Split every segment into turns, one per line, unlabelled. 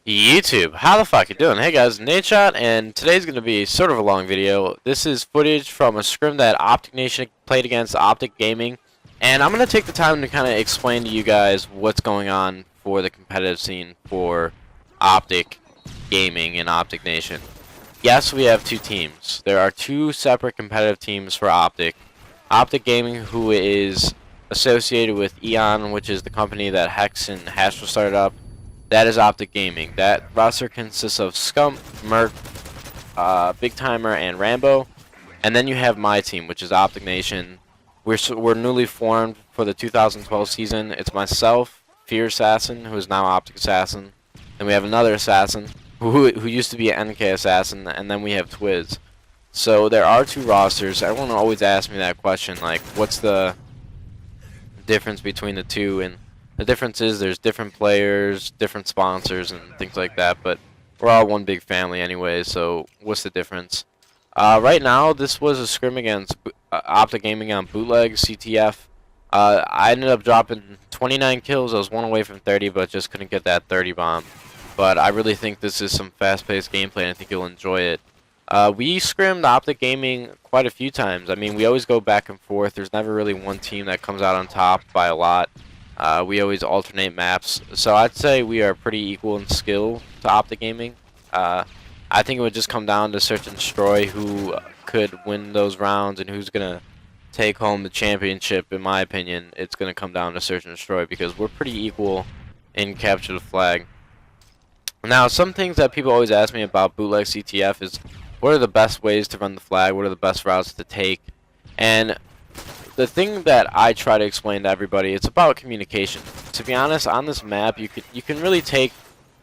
YouTube, how the fuck you doing? Hey guys, Nadeshot, and today's going to be sort of a long video. This is footage from a scrim that OpTic Nation played against OpTic Gaming, and I'm going to take the time to kind of explain to you guys what's going on for the competitive scene for OpTic Gaming and OpTic Nation. Yes, we have two teams. There are two separate competitive teams for OpTic. OpTic Gaming, who is associated with Eon, which is the company that Hex and Astro started up. That is OpTic Gaming. That roster consists of Scum, Merc, Big Timer, and Rambo. And then you have my team, which is OpTic Nation. We're newly formed for the 2012 season. It's myself, Fear Assassin, who is now OpTic Assassin. Then we have another Assassin, who used to be an NK Assassin, and then we have Twiz. So there are two rosters. Everyone always asks me that question, like, what's the difference between the two? And the difference is there's different players, different sponsors, and things like that, but we're all one big family anyway, so what's the difference? Right now, this was a scrim against OpTic Gaming on Bootleg, CTF. I ended up dropping 29 kills. I was one away from 30, but just couldn't get that 30 bomb. But I really think this is some fast-paced gameplay, and I think you'll enjoy it. We scrimmed OpTic Gaming quite a few times. I mean, we always go back and forth. There's never really one team that comes out on top by a lot. We always alternate maps, so I'd say we are pretty equal in skill to OpTic Gaming. I think it would just come down to search and destroy who could win those rounds and who's gonna take home the championship. In my opinion, it's gonna come down to search and destroy because we're pretty equal in capture the flag. Now, some things that people always ask me about Bootleg CTF is what are the best ways to run the flag, what are the best routes to take, and the thing that I try to explain to everybody, it's about communication. To be honest, on this map, you can really take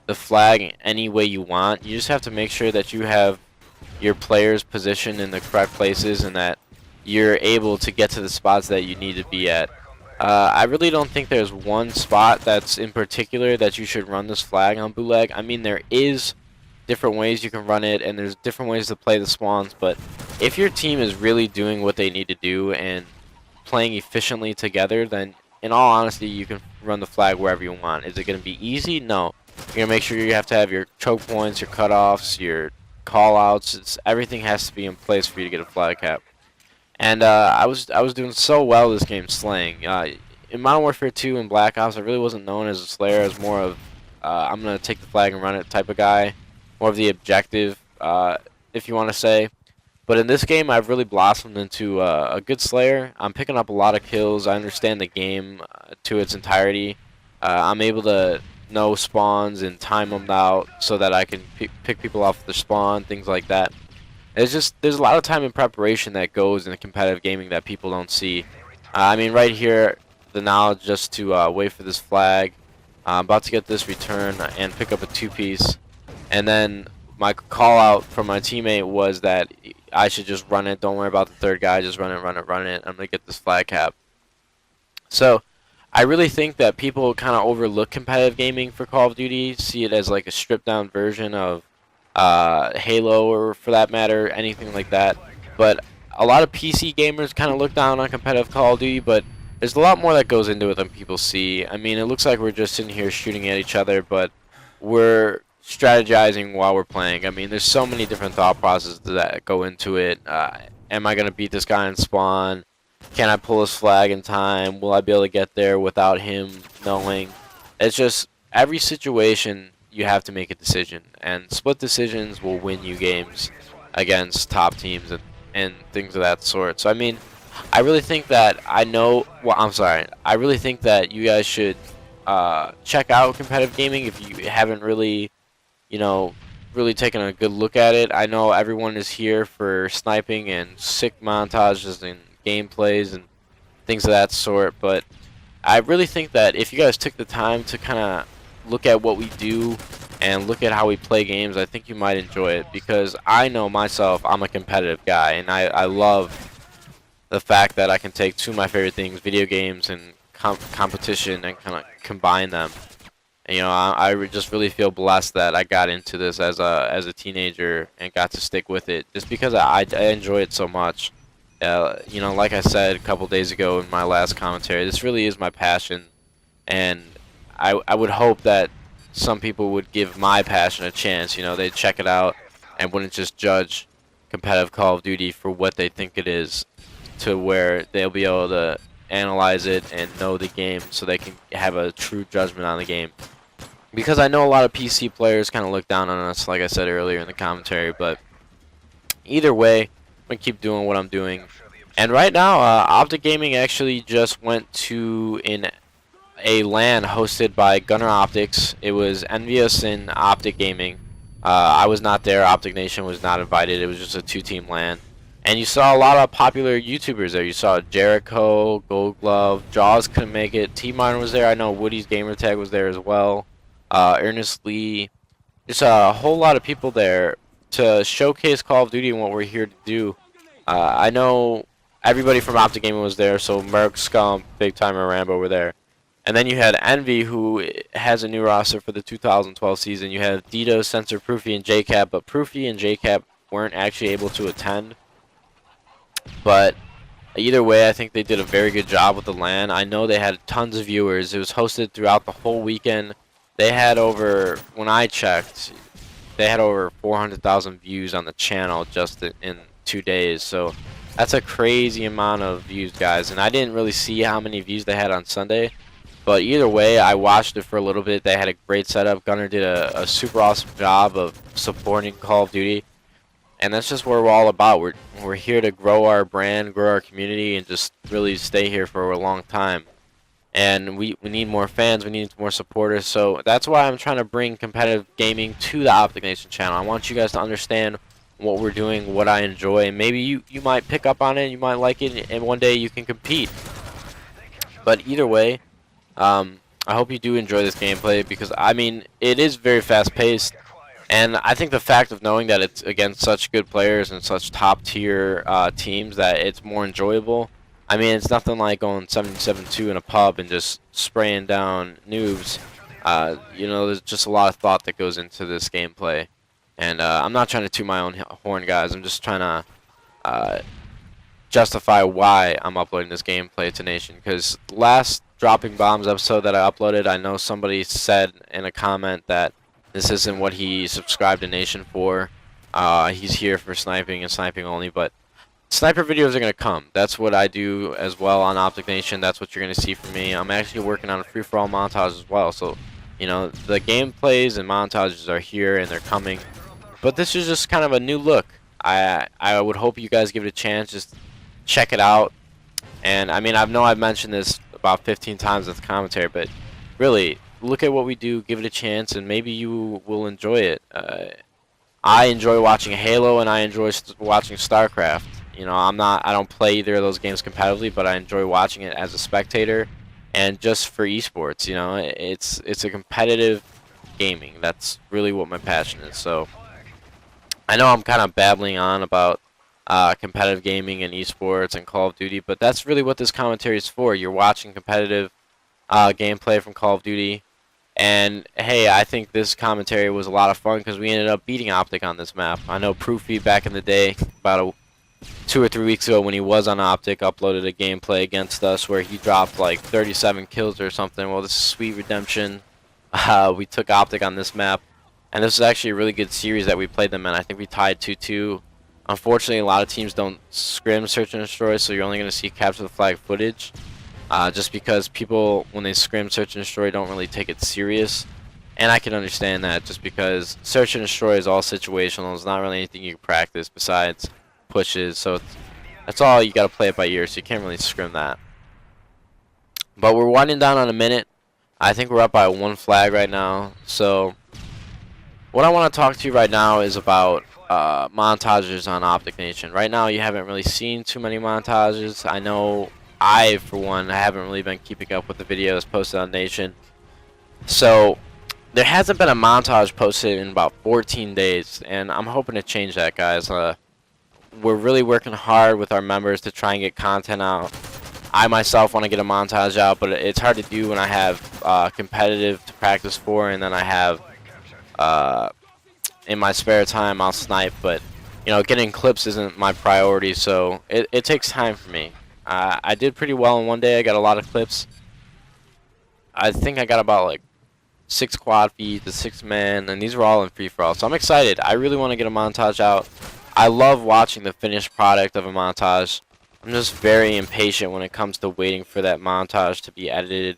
the flag any way you want. You just have to make sure that you have your players positioned in the correct places and that you're able to get to the spots that you need to be at. I really don't think there's one spot that's in particular that you should run this flag on Bootleg. I mean, there is different ways you can run it, and there's different ways to play the spawns, but if your team is really doing what they need to do and playing efficiently together, then in all honesty you can run the flag wherever you want. Is it going to be easy? No. You're going to make sure you have to have your choke points, your cutoffs, your call outs. Everything has to be in place for you to get a flag cap. And I was doing so well this game slaying. In Modern Warfare 2 and Black Ops, I really wasn't known as a slayer. I was more of I'm going to take the flag and run it type of guy. More of the objective, if you want to say. But in this game, I've really blossomed into a good slayer. I'm picking up a lot of kills. I understand the game to its entirety. I'm able to know spawns and time them out so that I can pick people off the spawn, things like that. It's just there's a lot of time and preparation that goes in competitive gaming that people don't see. I mean, right here, the knowledge just to wait for this flag. I'm about to get this return and pick up a two-piece, and then my call out from my teammate was that I should just run it. Don't worry about the third guy. Just run it, run it, run it. I'm going to get this flag cap. So I really think that people kind of overlook competitive gaming for Call of Duty, see it as like a stripped down version of Halo, or for that matter, anything like that. But a lot of PC gamers kind of look down on competitive Call of Duty, but there's a lot more that goes into it than people see. I mean, it looks like we're just sitting here shooting at each other, but we're strategizing while we're playing. I mean, there's so many different thought processes that go into it. Am I going to beat this guy in spawn? Can I pull his flag in time? Will I be able to get there without him knowing? It's just every situation you have to make a decision, and split decisions will win you games against top teams and things of that sort. So I mean, I really think that I really think that you guys should check out competitive gaming if you haven't really really taking a good look at it. I know everyone is here for sniping and sick montages and gameplays and things of that sort, but I really think that if you guys took the time to kind of look at what we do and look at how we play games, I think you might enjoy it, because I know myself, I'm a competitive guy, and I love the fact that I can take two of my favorite things, video games and competition, and kind of combine them. And, I just really feel blessed that I got into this as a teenager and got to stick with it, just because I enjoy it so much. Like I said a couple days ago in my last commentary, this really is my passion, and I would hope that some people would give my passion a chance. You know, they'd check it out and wouldn't just judge competitive Call of Duty for what they think it is, to where they'll be able to analyze it and know the game so they can have a true judgment on the game. Because I know a lot of PC players kind of look down on us, like I said earlier in the commentary, but either way, I'm going to keep doing what I'm doing. And right now, OpTic Gaming actually just went to a LAN hosted by Gunner Optics. It was Envious and OpTic Gaming. I was not there. OpTic Nation was not invited. It was just a two-team LAN. And you saw a lot of popular YouTubers there. You saw Jericho, Gold Glove, Jaws couldn't make it. T-Mine was there. I know Woody's Gamertag was there as well. Ernest Lee. Just a whole lot of people there to showcase Call of Duty and what we're here to do. I know everybody from OpTic Gaming was there, so Merc, Scum, Big Timer, Rambo were there. And then you had Envy, who has a new roster for the 2012 season. You had Dito, Sensor, Proofy, and JCap, but Proofy and JCap weren't actually able to attend. But either way, I think they did a very good job with the LAN. I know they had tons of viewers. It was hosted throughout the whole weekend. They had over, when I checked, they had over 400,000 views on the channel just in 2 days. So that's a crazy amount of views, guys. And I didn't really see how many views they had on Sunday. But either way, I watched it for a little bit. They had a great setup. Gunner did a super awesome job of supporting Call of Duty. And that's just what we're all about. We're here to grow our brand, grow our community, and just really stay here for a long time. And we need more fans. We need more supporters. So that's why I'm trying to bring competitive gaming to the OpTic Nation channel. I want you guys to understand what we're doing, what I enjoy. And maybe you might pick up on it, you might like it, and one day you can compete. But either way, I hope you do enjoy this gameplay, because I mean, it is very fast paced, and I think the fact of knowing that it's against such good players and such top tier teams, that it's more enjoyable. I mean, it's nothing like going 77-2 in a pub and just spraying down noobs. You know, there's just a lot of thought that goes into this gameplay, and I'm not trying to toot my own horn, guys. I'm just trying to justify why I'm uploading this gameplay to Nation, because last Dropping Bombs episode that I uploaded, I know somebody said in a comment that this isn't what he subscribed to Nation for. He's here for sniping and sniping only, but sniper videos are going to come. That's what I do as well on OpTic Nation. That's what you're going to see from me. I'm actually working on a free-for-all montage as well, so you know, the gameplays and montages are here and they're coming. But this is just kind of a new look. I would hope you guys give it a chance. Just check it out. And I mean, I know I've mentioned this about 15 times in the commentary, but really, look at what we do, give it a chance, and maybe you will enjoy it. I enjoy watching Halo, and I enjoy watching StarCraft. You know, I don't play either of those games competitively, but I enjoy watching it as a spectator, and just for esports. You know, it's a competitive gaming. That's really what my passion is. So I know I'm kind of babbling on about competitive gaming and esports and Call of Duty, but that's really what this commentary is for. You're watching competitive gameplay from Call of Duty, and hey, I think this commentary was a lot of fun because we ended up beating OpTic on this map. I know Proofy back in the day, about 2 or 3 weeks ago when he was on OpTic, uploaded a gameplay against us where he dropped like 37 kills or something. Well, this is sweet redemption. We took OpTic on this map, and this was actually a really good series that we played them in. I think we tied 2-2. Unfortunately, a lot of teams don't scrim, search, and destroy, so you're only going to see capture the flag footage. Just because people, when they scrim, search, and destroy, don't really take it serious. And I can understand that, just because search and destroy is all situational. There's not really anything you can practice besides pushes, so that's all you got to play it by ear, so you can't really scrim that. But we're winding down on a minute. I think we're up by 1 flag right now. So what I want to talk to you right now is about montages on OpTic Nation. Right now, you haven't really seen too many montages. I know I, for one, I haven't really been keeping up with the videos posted on Nation. So there hasn't been a montage posted in about 14 days, and I'm hoping to change that, guys. We're really working hard with our members to try and get content out. I myself want to get a montage out, but it's hard to do when I have competitive to practice for, and then I have in my spare time I'll snipe. But you know, getting clips isn't my priority, so it takes time for me. I did pretty well in one day. I got a lot of clips. I think I got about like 6 quad feed, the 6 man, and these were all in free for all. So I'm excited. I really want to get a montage out. I love watching the finished product of a montage. I'm just very impatient when it comes to waiting for that montage to be edited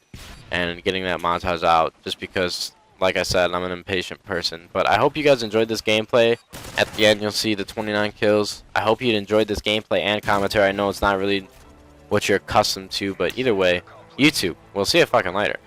and getting that montage out, just because, like I said, I'm an impatient person. But I hope you guys enjoyed this gameplay. At the end, you'll see the 29 kills. I hope you enjoyed this gameplay and commentary. I know it's not really what you're accustomed to, but either way, YouTube. We'll see you fucking later.